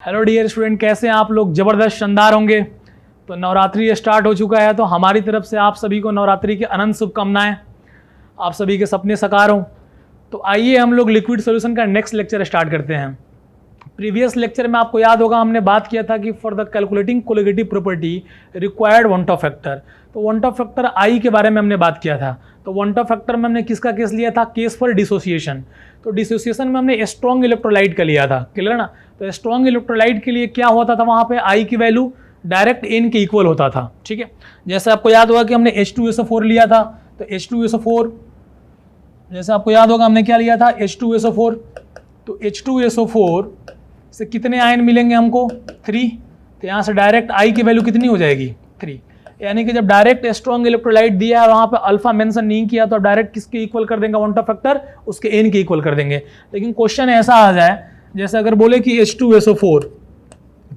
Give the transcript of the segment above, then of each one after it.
Hello dear student, कैसे हैं आप लोग? ज़बरदस्त शानदार होंगे। तो नवरात्रि स्टार्ट हो चुका है, तो हमारी तरफ से आप सभी को नवरात्रि की अनंत शुभकामनाएं। आप सभी के सपने साकार हों। तो आइए हम लोग लिक्विड सॉल्यूशन का नेक्स्ट लेक्चर स्टार्ट करते हैं। प्रीवियस लेक्चर में आपको याद होगा हमने बात किया था कि for the calculating colligative property required one of factor. तो वन ऑफ फैक्टर आई के बारे में हमने बात किया था। तो वन ऑफ फैक्टर में हमने किसका केस लिया था? Case for dissociation. तो डिसोसिएशन में हमने स्ट्रॉन्ग इलेक्ट्रोलाइट का लिया था, क्लियर ना। तो स्ट्रॉन्ग इलेक्ट्रोलाइट के लिए क्या होता था? वहाँ पे आई की वैल्यू डायरेक्ट एन के इक्वल होता था, ठीक है। जैसे आपको याद होगा कि हमने H2SO4 लिया था। तो H2SO4, जैसे आपको याद होगा हमने क्या लिया था? H2SO4। तो H2SO4 से कितने आयन मिलेंगे हमको? 3। तो यहाँ से डायरेक्ट आई की वैल्यू कितनी हो जाएगी? 3। यानी कि जब डायरेक्ट स्ट्रॉन्ग इलेक्ट्रोलाइट दिया है वहाँ पे अल्फा मेंशन नहीं किया, तो डायरेक्ट किसके इक्वल कर देंगे? वन ऑफ फैक्टर उसके एन के इक्वल कर देंगे। लेकिन क्वेश्चन ऐसा आ जाए, जैसे अगर बोले कि H2SO4,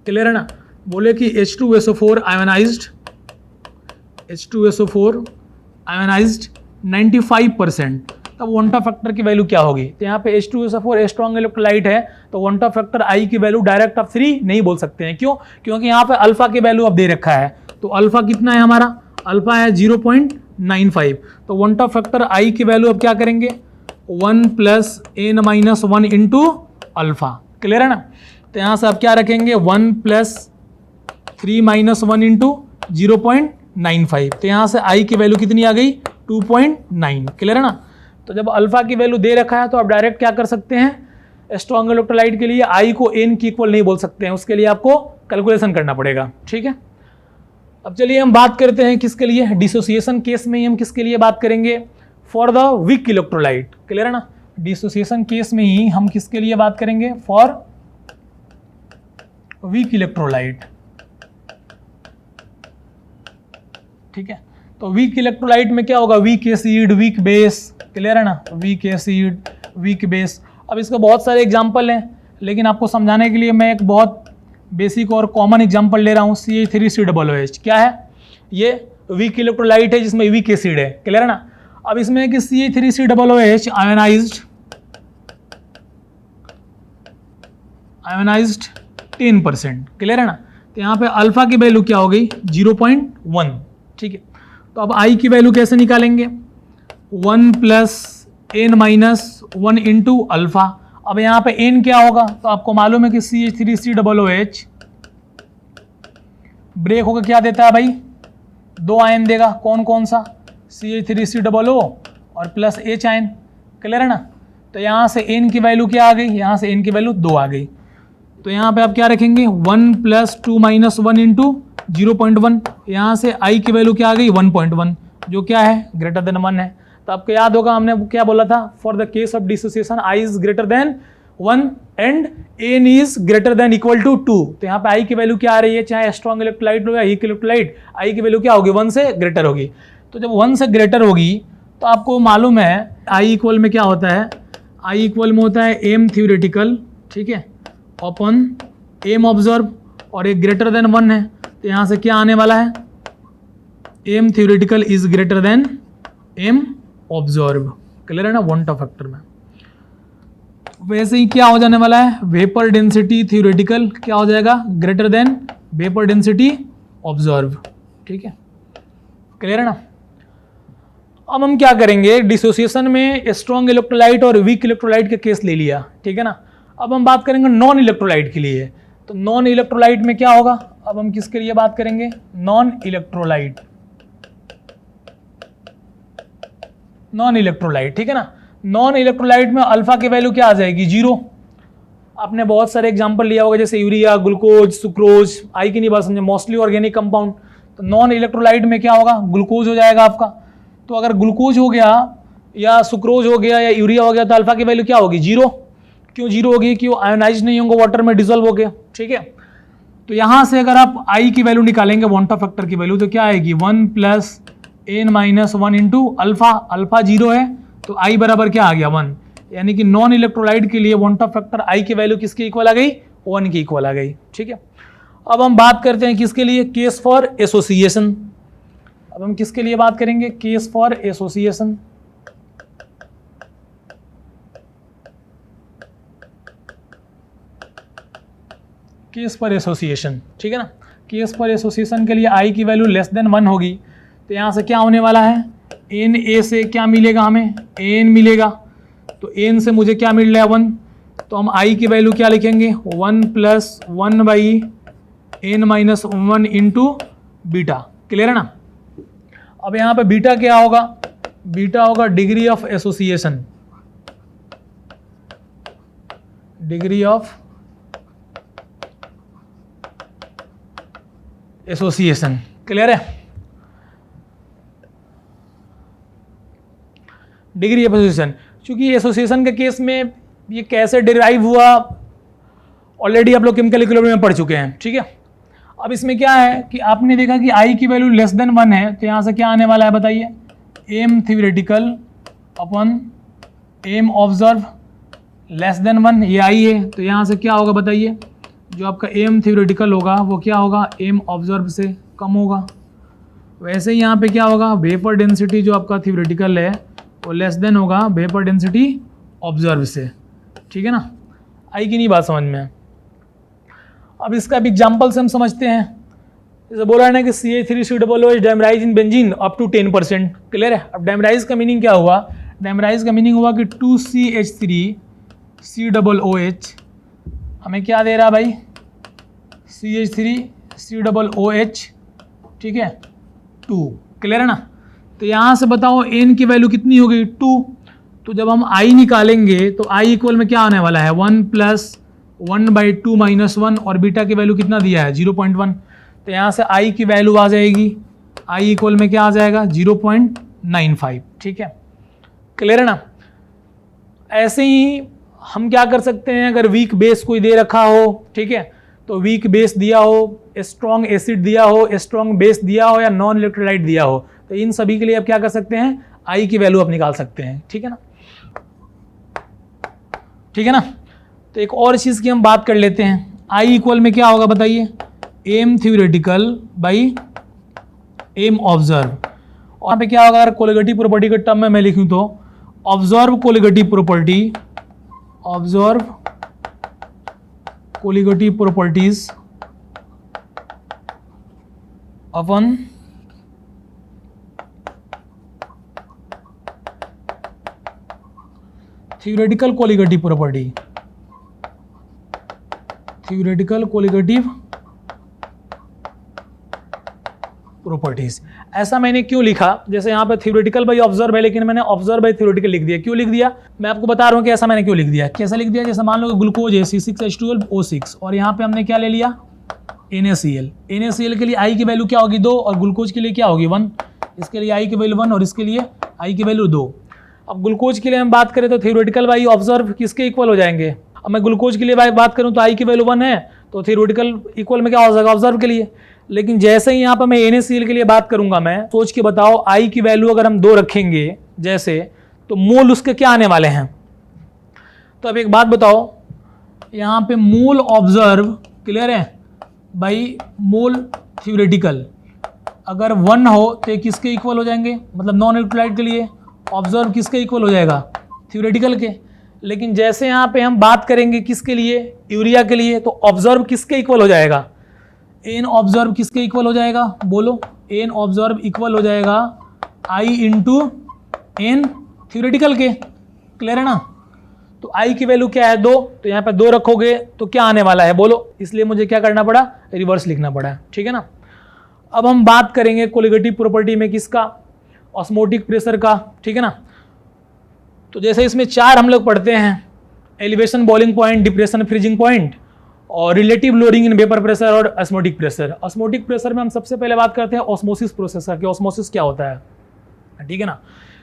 क्लियर है ना, बोले कि H2SO4 आयोनाइज्ड, H2SO4 आयोनाइज्ड 95%, तब वन ऑफ फैक्टर की वैल्यू क्या होगी? तो यहाँ पे H2SO4 स्ट्रॉन्ग इलेक्ट्रोलाइट है, तो वन ऑफ फैक्टर आई की वैल्यू डायरेक्ट आप 3 नहीं बोल सकते हैं। क्यों? क्योंकि यहाँ पे अल्फा की वैल्यू अब दे रखा है। तो अल्फा कितना है हमारा? अल्फा है 0.95। तो वन ऑफ फैक्टर आई की वैल्यू अब क्या करेंगे? 1 + n-1 इंटू अल्फा, क्लियर है ना। तो यहाँ से अब क्या रखेंगे? 1 + 3-1 इंटू 0.95। तो यहाँ से आई की वैल्यू कितनी आ गई? 2.9, क्लियर है ना। तो जब अल्फा की वैल्यू दे रखा है तो आप डायरेक्ट क्या कर सकते हैं? स्ट्रॉन्ग इलेक्ट्रोलाइट के लिए आई को एन की इक्वल नहीं बोल सकते हैं, उसके लिए आपको कैलकुलेशन करना पड़ेगा, ठीक है। अब चलिए हम बात करते हैं किसके लिए? डिसोसिएशन केस में ही हम किसके लिए बात करेंगे? For the weak electrolyte, clear है ना। डिसोसिएशन केस में ही हम किसके लिए बात करेंगे? फॉर वीक इलेक्ट्रोलाइट, ठीक है। तो वीक इलेक्ट्रोलाइट में क्या होगा? Weak acid, weak base, clear है ना। Weak acid, weak base. अब इसके बहुत सारे एग्जाम्पल हैं, लेकिन आपको समझाने के लिए मैं एक बहुत बेसिक और कॉमन एग्जाम्पल ले रहा हूँ। CH3COOH क्या है? ये वीक इलेक्ट्रोलाइट है जिसमें वीक एसिड है, क्लियर है ना। अब इसमें कि CH3COOH आयोनाइज्ड 10%, क्लियर है ना। तो यहाँ पे अल्फा की वैल्यू क्या हो गई? 0.1, ठीक है। तो अब आई की वैल्यू कैसे निकालेंगे? 1 + n-1 इंटू अल्फा। अब यहाँ पे n क्या होगा? तो आपको मालूम है कि CH3COOH ब्रेक होकर क्या देता है भाई? 2 आयन देगा। कौन कौन सा? CH3COO और प्लस H आयन, क्लियर है ना। तो यहाँ से n की वैल्यू क्या आ गई? यहाँ से n की वैल्यू 2 आ गई। तो यहाँ पे आप क्या रखेंगे? 1 + 2-1 इंटू 0.1। यहाँ से आई की वैल्यू क्या आ गई? 1.1, जो क्या है? ग्रेटर देन 1 है। तो आपको याद होगा हमने क्या बोला था? For the case of dissociation i is greater than 1 and n is greater than equal to 2। तो यहाँ पे आई की वैल्यू क्या आ रही है? चाहे स्ट्रॉन्ग इलेक्ट्रोलाइट हो या वीक इलेक्ट्रोलाइट, आई की वैल्यू क्या होगी? 1 से ग्रेटर होगी। तो जब 1 से ग्रेटर होगी तो आपको मालूम है आई इक्वल में क्या होता है? आई इक्वल में होता है एम थ्योरेटिकल, ठीक है, अपॉन एम ऑब्जर्व, और एक ग्रेटर देन 1 है। तो यहाँ से क्या आने वाला है? M theoretical is greater than m observe, clear है ना, वन ऑफ फैक्टर में। वैसे ही क्या हो जाने वाला है? वेपर डेंसिटी थ्योरेटिकल क्या हो जाएगा? Greater than vapour density observe, ठीक है, क्लियर है ना। अब हम क्या करेंगे? डिसोसिएशन में स्ट्रॉन्ग इलेक्ट्रोलाइट और वीक इलेक्ट्रोलाइट का केस ले लिया, ठीक है ना। अब हम बात करेंगे नॉन इलेक्ट्रोलाइट के लिए। तो नॉन इलेक्ट्रोलाइट में क्या होगा? अब हम किसके लिए बात करेंगे? नॉन इलेक्ट्रोलाइट, नॉन इलेक्ट्रोलाइट, ठीक है ना। नॉन इलेक्ट्रोलाइट में अल्फा की वैल्यू क्या आ जाएगी? 0। आपने बहुत सारे एग्जांपल लिया होगा, जैसे यूरिया, ग्लूकोज, सुक्रोज, आई की नहीं बात समझे, मोस्टली ऑर्गेनिक कंपाउंड। तो नॉन इलेक्ट्रोलाइट में क्या होगा? ग्लूकोज हो जाएगा आपका। तो अगर ग्लूकोज हो गया या सुक्रोज हो गया या यूरिया हो गया तो अल्फा की वैल्यू क्या होगी? 0। क्यों 0 होगी? क्यों? आयोनाइज नहीं होंगे, वाटर में डिजोल्व हो गए, ठीक है। तो यहां से अगर आप आई की वैल्यू निकालेंगे, वन ऑफ फैक्टर की वैल्यू, तो क्या आएगी? 1 + n-1 इंटू अल्फा। अल्फा 0 है तो आई बराबर क्या आ गया? 1। यानी कि नॉन इलेक्ट्रोलाइट के लिए वन ऑफ फैक्टर आई की वैल्यू किसकी इक्वल आ गई? 1 की इक्वल आ गई, ठीक है। अब हम बात करते हैं किसके लिए? Case for association. अब हम किसके लिए बात करेंगे? Case for association. केस पर एसोसिएशन, ठीक है ना। केस पर एसोसिएशन के लिए आई की वैल्यू लेस देन 1 होगी, तो यहाँ से क्या होने वाला है, एन ए से क्या मिलेगा, हमें एन मिलेगा, तो एन से मुझे क्या मिल रहा है 1, तो हम आई की वैल्यू क्या लिखेंगे 1 + 1/n-1 इंटू बीटा, क्लियर है ना। अब यहाँ पे बीटा क्या होगा, बीटा होगा degree of association, degree of association, clear है। डिग्री ऑफ एसोसिएशन, क्योंकि एसोसिएशन के केस में ये कैसे डिराइव हुआ ऑलरेडी आप लोग केमिकल इक्विलिब्रियम में पढ़ चुके हैं, ठीक है। अब इसमें क्या है कि आपने देखा कि आई की वैल्यू लेस देन 1 है, तो यहाँ से क्या आने वाला है बताइए, एम थ्योरेटिकल अपन एम ऑब्जर्व लेस देन 1, ये आई है, तो यहाँ से क्या होगा बताइए, जो आपका एम थ्योरेटिकल होगा वो क्या होगा, एम ऑब्जर्व से कम होगा। वैसे ही यहाँ पे क्या होगा, वेपर डेंसिटी जो आपका थ्योरेटिकल है वो लेस देन होगा वेपर डेंसिटी ऑब्जर्व से, ठीक है ना। आई की नहीं बात समझ में। अब इसका भी एग्जाम्पल से हम समझते हैं, जैसे बोला है ना कि CH3COOH dimerise in benzene up to 10%, clear है। अब डेमराइज का मीनिंग क्या हुआ, डेमराइज का मीनिंग हुआ कि 2CH3COOH हमें क्या दे रहा है भाई, CH3COOH, ठीक है 2, क्लियर है ना। तो यहाँ से बताओ n की वैल्यू कितनी हो गई 2, तो जब हम I निकालेंगे तो I इक्वल में क्या आने वाला है 1 + 1/2 - 1, और बीटा की वैल्यू कितना दिया है 0.1, तो यहाँ से I की वैल्यू आ जाएगी, I इक्वल में क्या आ जाएगा 0.95, ठीक है, क्लियर है ना। ऐसे ही हम क्या कर सकते हैं, अगर वीक बेस कोई दे रखा हो, ठीक है, तो वीक बेस दिया हो, स्ट्रॉन्ग एसिड दिया हो, स्ट्रॉन्ग बेस दिया हो, या नॉन इलेक्ट्रोलाइट दिया हो, तो इन सभी के लिए आप क्या कर सकते हैं, आई की वैल्यू आप निकाल सकते हैं, ठीक है ना, ठीक है ना। तो एक और चीज़ की हम बात कर लेते हैं, आई इक्वल में क्या होगा बताइए, m theoretical by m observe, और यहाँ पे क्या होगा, अगर कोलिगेटिव प्रॉपर्टी के टर्म में मैं लिखूँ तो observe colligative property, observe colligative properties अपन theoretical colligative property, theoretical colligative properties. ऐसा मैंने क्यों लिखा, जैसे यहाँ पे थ्योरेटिकल बाई ऑब्जर्व है, लेकिन मैंने ऑब्जर्व बाई थ्योरेटिकल लिख दिया, क्यों लिख दिया मैं आपको बता रहा हूँ कि ऐसा मैंने क्यों लिख दिया, कैसा लिख दिया, जैसे मान लो ग्लूकोज है C6H12O6, और यहाँ पे हमने क्या ले लिया NaCl, NaCl के लिए आई की वैल्यू क्या होगी 2, और ग्लूकोज के लिए क्या होगी 1, इसके लिए आई की वैल्यू 1 और इसके लिए आई की वैल्यू 2। अब ग्लूकोज के लिए हम बात करें तो थ्योरेटिकल बाई ऑब्जर्व किसके इक्वल हो जाएंगे, अब मैं ग्लूकोज के लिए बात करूं तो आई की वैल्यू 1 है, तो थ्योरेटिकल इक्वल में क्या हो जाएगा ऑब्जर्व के लिए। लेकिन जैसे ही यहाँ पर मैं NaCl के लिए बात करूंगा, मैं सोच के बताओ आई की वैल्यू अगर हम 2 रखेंगे जैसे, तो मोल उसके क्या आने वाले हैं। तो अब एक बात बताओ, यहाँ पे मोल ऑब्जर्व क्लियर है बाई मोल थ्योरेटिकल, अगर 1 हो तो किसके इक्वल हो जाएंगे, मतलब नॉन इलेक्ट्रोलाइट के लिए ऑब्जर्व किसके इक्वल हो जाएगा थ्योरेटिकल के। लेकिन जैसे यहाँ पे हम बात करेंगे किसके लिए, यूरिया के लिए, तो ऑब्जर्व किसके इक्वल हो जाएगा, एन ऑब्जर्व किसके इक्वल हो जाएगा बोलो, एन ऑब्जर्व इक्वल हो जाएगा आई इंटू एन थ्योरेटिकल के, क्लियर है ना। तो आई की वैल्यू क्या है 2, तो यहाँ पे 2 रखोगे तो क्या आने वाला है बोलो, इसलिए मुझे क्या करना पड़ा, रिवर्स लिखना पड़ा, ठीक है ना। अब हम बात करेंगे कोलिगेटिव प्रॉपर्टी में किसका, ऑस्मोटिक प्रेशर का, ठीक है ना। तो जैसे इसमें 4 हम लोग पढ़ते हैं, elevation boiling point, depression freezing point, और relative lowering in vapour pressure और ऑस्मोटिक प्रेशर। ऑस्मोटिक प्रेशर में हम सबसे पहले बात करते हैं ऑस्मोसिस प्रोसेस का, कि ऑस्मोसिस क्या होता है, ठीक है ना।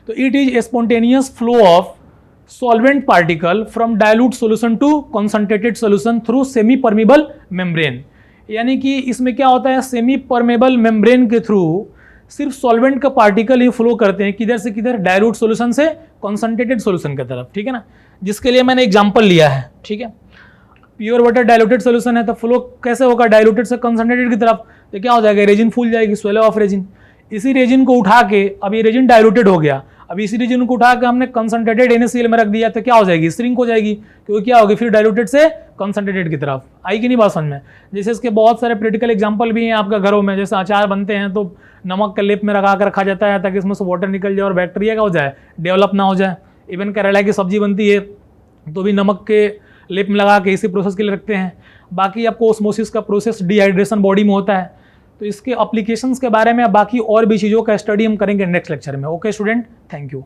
तो it is spontaneous flow of solvent particle from dilute solution to concentrated solution through semi permeable membrane, यानी कि इसमें क्या होता है, सेमी परमेबल मेम्ब्रेन के थ्रू सिर्फ सॉल्वेंट का पार्टिकल ही फ्लो करते हैं, किधर से किधर, डाइल्यूट सॉल्यूशन से कंसंट्रेटेड सॉल्यूशन की तरफ, ठीक है ना। जिसके लिए मैंने एग्जांपल लिया है, ठीक है। प्योर वाटर डाइल्यूटेड सॉल्यूशन है तो फ्लो कैसे होगा, डाइल्यूटेड से कंसंट्रेटेड की तरफ, तो क्या हो जाएगा, रेजिन फूल जाएगी, स्वेलो ऑफ रेजिन। इसी रेजिन को उठा के, अब ये रेजिन डाइल्यूटेड हो गया, अब इसी रेजिन को उठा के हमने कंसंट्रेटेड NaCl में रख दिया, तो क्या हो जाएगी, श्रिंक हो जाएगी, क्योंकि क्या होगी फिर डाइल्यूटेड से कंसंट्रेटेड की तरफ। आई कि नहीं बात समझ में? जैसे इसके बहुत सारे प्रैक्टिकल एग्जांपल भी हैं आपका घरों में, जैसे अचार बनते हैं तो नमक के लेप में रखा कर रखा जाता है ताकि इसमें से वाटर निकल जाए और बैक्टीरिया का हो जाए, डेवलप ना हो जाए। इवन करेला की सब्जी बनती है तो भी नमक के लेप में लगा के इसी प्रोसेस के लिए रखते हैं। बाकी आपको ओस्मोसिस का प्रोसेस डिहाइड्रेशन बॉडी में होता है, तो इसके एप्लीकेशंस के बारे में बाकी और भी चीज़ों का स्टडी हम करेंगे नेक्स्ट लेक्चर में। Okay student, thank you.